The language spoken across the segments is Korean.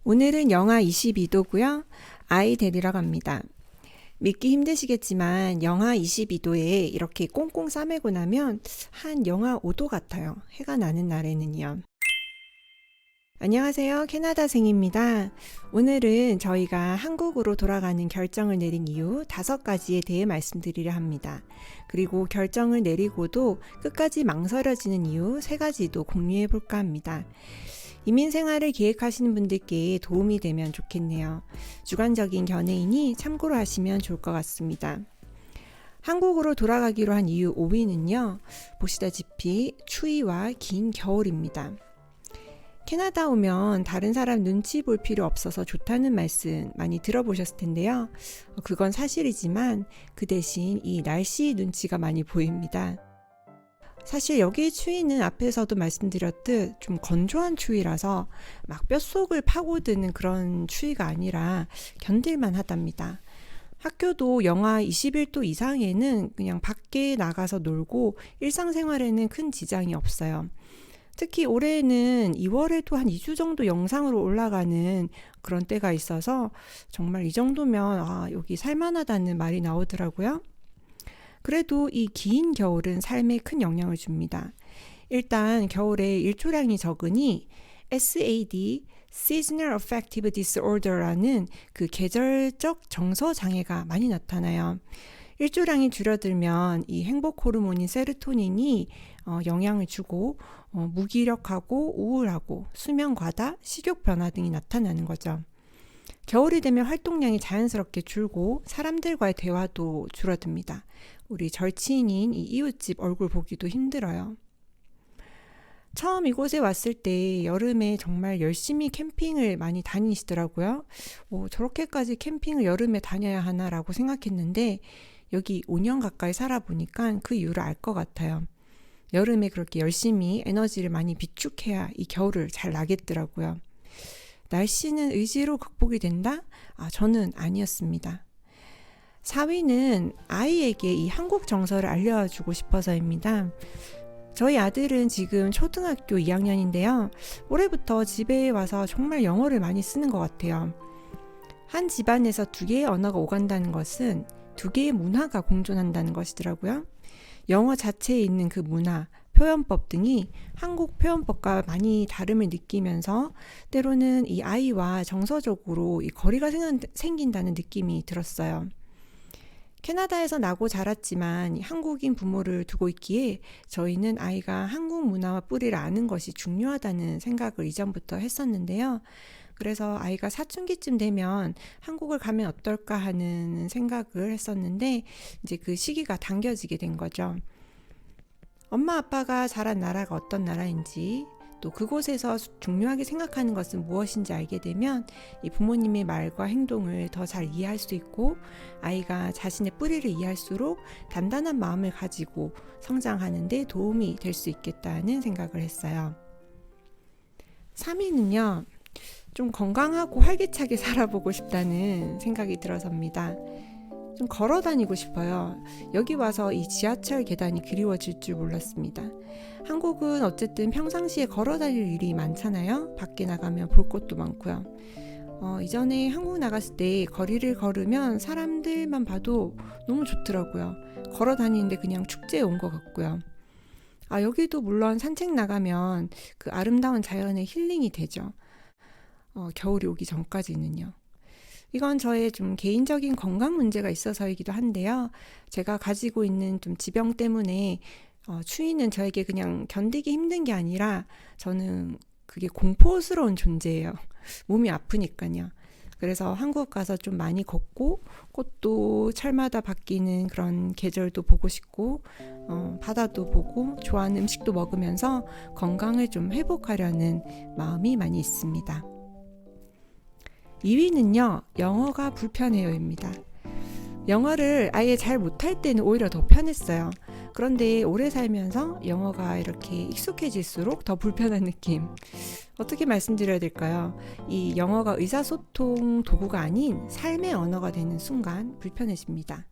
오늘은 영하 22도고요. 아이 데리러 갑니다. 믿기 힘드시겠지만 영하 22도에 이렇게 꽁꽁 싸매고 나면 한 영하 5도 같아요. 해가 나는 날에는요. 안녕하세요. 캐나다생입니다. 오늘은 저희가 한국으로 돌아가는 결정을 내린 이유 5가지에 대해 말씀드리려 합니다. 그리고 결정을 내리고도 끝까지 망설여지는 이유 3가지도 공유해 볼까 합니다. 이민 생활을 계획하시는 분들께 도움이 되면 좋겠네요. 주관적인 견해이니 참고로 하시면 좋을 것 같습니다. 한국으로 돌아가기로 한 이유 5위는요. 보시다시피 추위와 긴 겨울입니다. 캐나다 오면 다른 사람 눈치 볼 필요 없어서 좋다는 말씀 많이 들어보셨을 텐데요. 그건 사실이지만 그 대신 이 날씨 눈치가 많이 보입니다. 사실 여기 추위는 앞에서도 말씀드렸듯 좀 건조한 추위라서 막 뼛속을 파고드는 그런 추위가 아니라 견딜만 하답니다. 학교도 영하 21도 이상에는 그냥 밖에 나가서 놀고 일상생활에는 큰 지장이 없어요. 특히 올해는 2월에도 한 2주 정도 영상으로 올라가는 그런 때가 있어서 정말 이 정도면 여기 살만하다는 말이 나오더라고요. 그래도 이 긴 겨울은 삶에 큰 영향을 줍니다. 일단 겨울에 일조량이 적으니 SAD, Seasonal Affective Disorder라는 그 계절적 정서 장애가 많이 나타나요. 일조량이 줄어들면 이 행복 호르몬인 세로토닌이 영향을 주고 무기력하고 우울하고 수면 과다, 식욕 변화 등이 나타나는 거죠. 겨울이 되면 활동량이 자연스럽게 줄고 사람들과의 대화도 줄어듭니다. 우리 절친인 이 이웃집 얼굴 보기도 힘들어요. 처음 이곳에 왔을 때 여름에 정말 열심히 캠핑을 많이 다니시더라고요. 저렇게까지 캠핑을 여름에 다녀야 하나라고 생각했는데 여기 5년 가까이 살아보니까 그 이유를 알 것 같아요. 여름에 그렇게 열심히 에너지를 많이 비축해야 이 겨울을 잘 나겠더라고요. 날씨는 의지로 극복이 된다? 저는 아니었습니다. 4위는 아이에게 이 한국 정서를 알려주고 싶어서입니다. 저희 아들은 지금 초등학교 2학년인데요. 올해부터 집에 와서 정말 영어를 많이 쓰는 것 같아요. 한 집안에서 2개의 언어가 오간다는 것은 2개의 문화가 공존한다는 것이더라고요. 영어 자체에 있는 그 문화, 표현법 등이 한국 표현법과 많이 다름을 느끼면서 때로는 이 아이와 정서적으로 이 거리가 생긴다는 느낌이 들었어요. 캐나다에서 나고 자랐지만 한국인 부모를 두고 있기에 저희는 아이가 한국 문화와 뿌리를 아는 것이 중요하다는 생각을 이전부터 했었는데요. 그래서 아이가 사춘기쯤 되면 한국을 가면 어떨까 하는 생각을 했었는데 이제 그 시기가 당겨지게 된 거죠. 엄마 아빠가 자란 나라가 어떤 나라인지 또 그곳에서 중요하게 생각하는 것은 무엇인지 알게 되면 이 부모님의 말과 행동을 더 잘 이해할 수 있고 아이가 자신의 뿌리를 이해할수록 단단한 마음을 가지고 성장하는 데 도움이 될 수 있겠다는 생각을 했어요. 3위는요. 좀 건강하고 활기차게 살아보고 싶다는 생각이 들어서입니다. 좀 걸어 다니고 싶어요. 여기 와서 이 지하철 계단이 그리워질 줄 몰랐습니다. 한국은 어쨌든 평상시에 걸어 다닐 일이 많잖아요. 밖에 나가면 볼 것도 많고요. 이전에 한국 나갔을 때 거리를 걸으면 사람들만 봐도 너무 좋더라고요. 걸어 다니는데 그냥 축제에 온 것 같고요. 여기도 물론 산책 나가면 그 아름다운 자연의 힐링이 되죠. 겨울이 오기 전까지는요. 이건 저의 좀 개인적인 건강 문제가 있어서이기도 한데요. 제가 가지고 있는 좀 지병 때문에 추위는 저에게 그냥 견디기 힘든 게 아니라 저는 그게 공포스러운 존재예요. 몸이 아프니까요. 그래서 한국 가서 좀 많이 걷고 꽃도 철마다 바뀌는 그런 계절도 보고 싶고 바다도 보고 좋아하는 음식도 먹으면서 건강을 좀 회복하려는 마음이 많이 있습니다. 2위는요. 영어가 불편해요입니다. 영어를 아예 잘 못할 때는 오히려 더 편했어요. 그런데 오래 살면서 영어가 이렇게 익숙해질수록 더 불편한 느낌. 어떻게 말씀드려야 될까요? 이 영어가 의사소통 도구가 아닌 삶의 언어가 되는 순간 불편해집니다.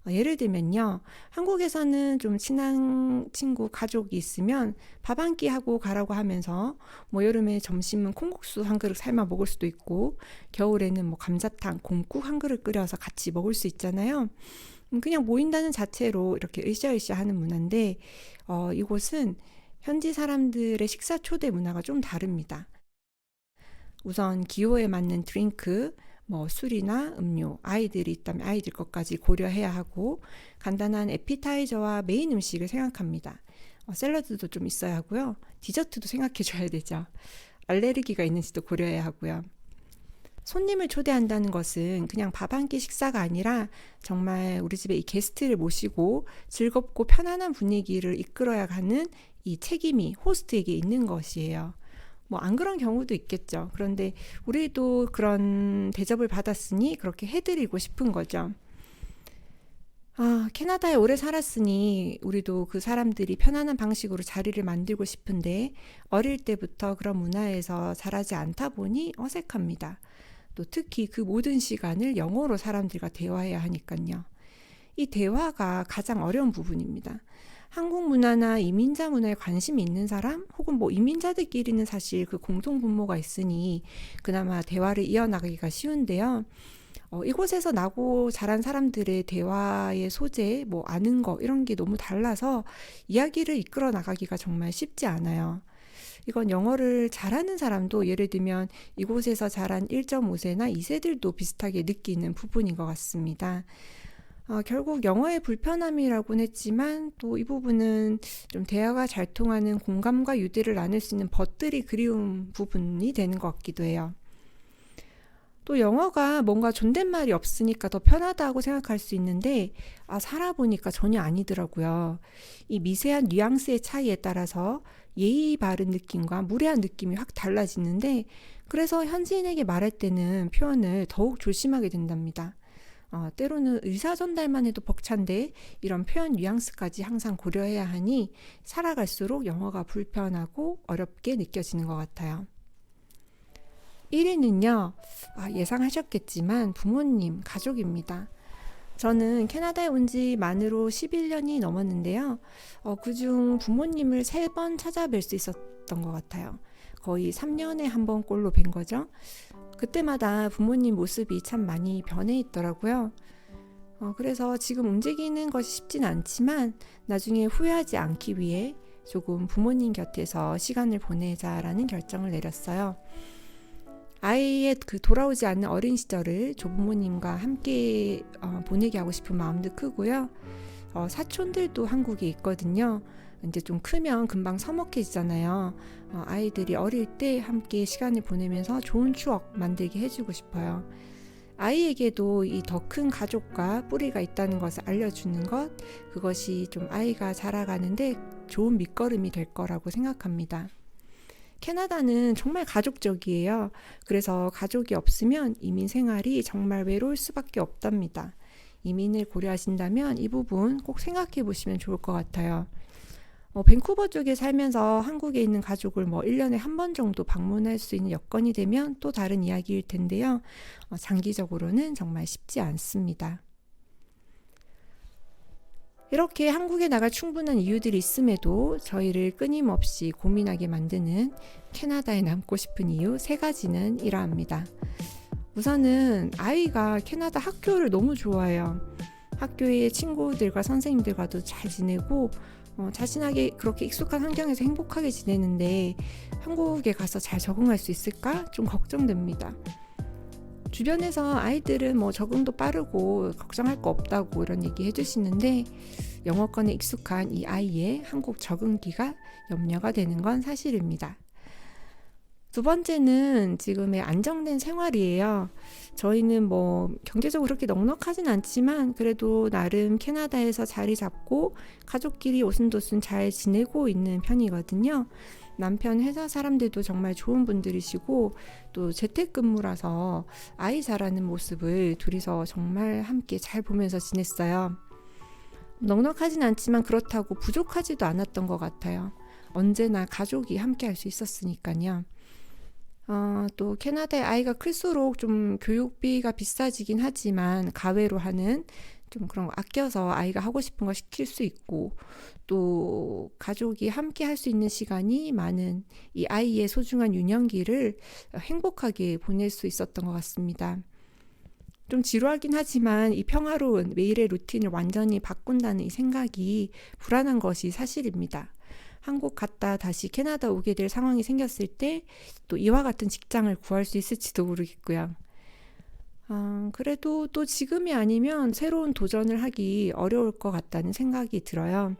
예를 들면요. 한국에서는 좀 친한 친구, 가족이 있으면 밥 한 끼 하고 가라고 하면서 뭐 여름에 점심은 콩국수 한 그릇 삶아 먹을 수도 있고 겨울에는 뭐 감자탕, 곰국 한 그릇 끓여서 같이 먹을 수 있잖아요. 그냥 모인다는 자체로 이렇게 으쌰으쌰 하는 문화인데 이곳은 현지 사람들의 식사 초대 문화가 좀 다릅니다. 우선 기호에 맞는 드링크, 뭐 술이나 음료, 아이들이 있다면 아이들 것까지 고려해야 하고 간단한 에피타이저와 메인 음식을 생각합니다. 샐러드도 좀 있어야 하고요. 디저트도 생각해 줘야 되죠. 알레르기가 있는지도 고려해야 하고요. 손님을 초대한다는 것은 그냥 밥 한 끼 식사가 아니라 정말 우리 집에 이 게스트를 모시고 즐겁고 편안한 분위기를 이끌어야 하는 이 책임이 호스트에게 있는 것이에요. 뭐 안 그런 경우도 있겠죠. 그런데 우리도 그런 대접을 받았으니 그렇게 해드리고 싶은 거죠. 캐나다에 오래 살았으니 우리도 그 사람들이 편안한 방식으로 자리를 만들고 싶은데 어릴 때부터 그런 문화에서 자라지 않다 보니 어색합니다. 또 특히 그 모든 시간을 영어로 사람들과 대화해야 하니까요. 이 대화가 가장 어려운 부분입니다. 한국 문화나 이민자 문화에 관심이 있는 사람 혹은 뭐 이민자들끼리는 사실 그 공통 분모가 있으니 그나마 대화를 이어나가기가 쉬운데요. 이곳에서 나고 자란 사람들의 대화의 소재, 뭐 아는 거 이런 게 너무 달라서 이야기를 이끌어 나가기가 정말 쉽지 않아요. 이건 영어를 잘하는 사람도 예를 들면 이곳에서 자란 1.5세나 2세들도 비슷하게 느끼는 부분인 것 같습니다. 결국 영어의 불편함이라고는 했지만 또 이 부분은 좀 대화가 잘 통하는 공감과 유대를 나눌 수 있는 벗들이 그리운 부분이 되는 것 같기도 해요. 또 영어가 뭔가 존댓말이 없으니까 더 편하다고 생각할 수 있는데 살아보니까 전혀 아니더라고요. 이 미세한 뉘앙스의 차이에 따라서 예의 바른 느낌과 무례한 느낌이 확 달라지는데 그래서 현지인에게 말할 때는 표현을 더욱 조심하게 된답니다. 때로는 의사 전달만 해도 벅찬데 이런 표현 뉘앙스까지 항상 고려해야 하니 살아갈수록 영어가 불편하고 어렵게 느껴지는 것 같아요. 1위는요, 예상하셨겠지만 부모님, 가족입니다. 저는 캐나다에 온 지 만으로 11년이 넘었는데요. 그중 부모님을 3번 찾아뵐 수 있었던 것 같아요. 거의 3년에 한 번 꼴로 뵌 거죠. 그때마다 부모님 모습이 참 많이 변해 있더라고요. 그래서 지금 움직이는 것이 쉽진 않지만 나중에 후회하지 않기 위해 조금 부모님 곁에서 시간을 보내자라는 결정을 내렸어요. 아이의 그 돌아오지 않는 어린 시절을 조부모님과 함께 보내게 하고 싶은 마음도 크고요. 사촌들도 한국에 있거든요. 이제 좀 크면 금방 서먹해지잖아요. 아이들이 어릴 때 함께 시간을 보내면서 좋은 추억 만들게 해주고 싶어요. 아이에게도 이 더 큰 가족과 뿌리가 있다는 것을 알려주는 것, 그것이 좀 아이가 자라가는데 좋은 밑거름이 될 거라고 생각합니다. 캐나다는 정말 가족적이에요. 그래서 가족이 없으면 이민 생활이 정말 외로울 수밖에 없답니다. 이민을 고려하신다면 이 부분 꼭 생각해 보시면 좋을 것 같아요. 밴쿠버 쪽에 살면서 한국에 있는 가족을 1년에 한 번 정도 방문할 수 있는 여건이 되면 또 다른 이야기일 텐데요. 장기적으로는 정말 쉽지 않습니다. 이렇게 한국에 나갈 충분한 이유들이 있음에도 저희를 끊임없이 고민하게 만드는 캐나다에 남고 싶은 이유 3가지는 이러합니다. 우선은 아이가 캐나다 학교를 너무 좋아해요. 학교의 친구들과 선생님들과도 잘 지내고 자신에게 그렇게 익숙한 환경에서 행복하게 지내는데 한국에 가서 잘 적응할 수 있을까? 좀 걱정됩니다. 주변에서 아이들은 적응도 빠르고 걱정할 거 없다고 이런 얘기 해주시는데 영어권에 익숙한 이 아이의 한국 적응기가 염려가 되는 건 사실입니다. 2번째는 지금의 안정된 생활이에요. 저희는 경제적으로 그렇게 넉넉하진 않지만 그래도 나름 캐나다에서 자리 잡고 가족끼리 오순도순 잘 지내고 있는 편이거든요. 남편 회사 사람들도 정말 좋은 분들이시고 또 재택근무라서 아이 자라는 모습을 둘이서 정말 함께 잘 보면서 지냈어요. 넉넉하진 않지만 그렇다고 부족하지도 않았던 것 같아요. 언제나 가족이 함께 할 수 있었으니까요. 또 캐나다의 아이가 클수록 좀 교육비가 비싸지긴 하지만 가외로 하는 좀 그런 거 아껴서 아이가 하고 싶은 거 시킬 수 있고 또 가족이 함께 할 수 있는 시간이 많은 이 아이의 소중한 유년기를 행복하게 보낼 수 있었던 것 같습니다. 좀 지루하긴 하지만 이 평화로운 매일의 루틴을 완전히 바꾼다는 이 생각이 불안한 것이 사실입니다. 한국 갔다 다시 캐나다 오게 될 상황이 생겼을 때 또 이와 같은 직장을 구할 수 있을지도 모르겠고요. 그래도 또 지금이 아니면 새로운 도전을 하기 어려울 것 같다는 생각이 들어요.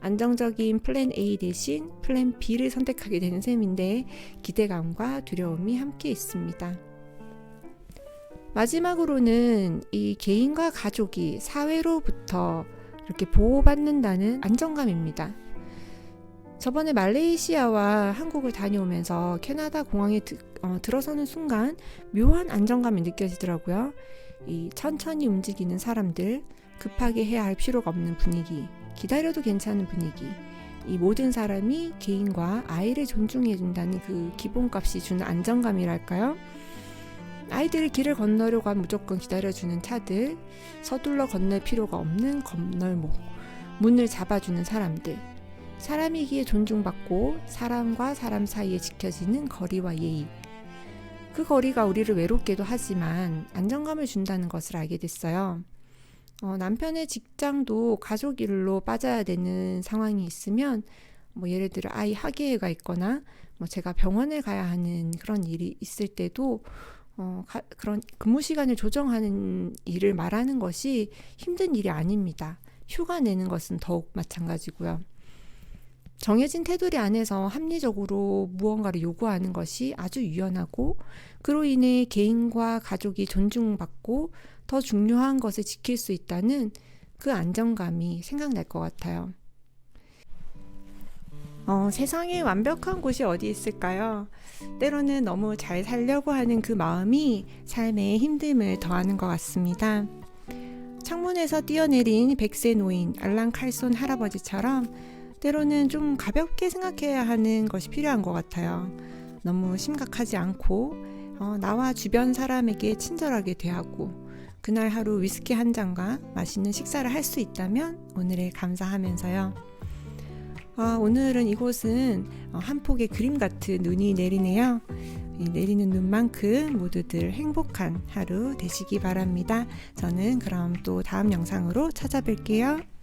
안정적인 플랜 A 대신 플랜 B를 선택하게 되는 셈인데 기대감과 두려움이 함께 있습니다. 마지막으로는 이 개인과 가족이 사회로부터 이렇게 보호받는다는 안정감입니다. 저번에 말레이시아와 한국을 다녀오면서 캐나다 공항에 들어서는 순간 묘한 안정감이 느껴지더라고요. 이 천천히 움직이는 사람들, 급하게 해야 할 필요가 없는 분위기, 기다려도 괜찮은 분위기, 이 모든 사람이 개인과 아이를 존중해준다는 그 기본값이 주는 안정감이랄까요? 아이들이 길을 건너려고 하면 무조건 기다려주는 차들, 서둘러 건널 필요가 없는 건널목, 문을 잡아주는 사람들, 사람이기에 존중받고 사람과 사람 사이에 지켜지는 거리와 예의. 그 거리가 우리를 외롭게도 하지만 안정감을 준다는 것을 알게 됐어요. 남편의 직장도 가족 일로 빠져야 되는 상황이 있으면 예를 들어 아이 학예회가 있거나 제가 병원에 가야 하는 그런 일이 있을 때도 그런 근무 시간을 조정하는 일을 말하는 것이 힘든 일이 아닙니다. 휴가 내는 것은 더욱 마찬가지고요. 정해진 테두리 안에서 합리적으로 무언가를 요구하는 것이 아주 유연하고 그로 인해 개인과 가족이 존중받고 더 중요한 것을 지킬 수 있다는 그 안정감이 생각날 것 같아요. 세상에 완벽한 곳이 어디 있을까요? 때로는 너무 잘 살려고 하는 그 마음이 삶에 힘듦을 더하는 것 같습니다. 창문에서 뛰어내린 100세 노인 알랑 칼손 할아버지처럼 때로는 좀 가볍게 생각해야 하는 것이 필요한 것 같아요. 너무 심각하지 않고 나와 주변 사람에게 친절하게 대하고 그날 하루 위스키 한 잔과 맛있는 식사를 할 수 있다면 오늘에 감사하면서요. 오늘은 이곳은 한 폭의 그림 같은 눈이 내리네요. 내리는 눈만큼 모두들 행복한 하루 되시기 바랍니다. 저는 그럼 또 다음 영상으로 찾아뵐게요.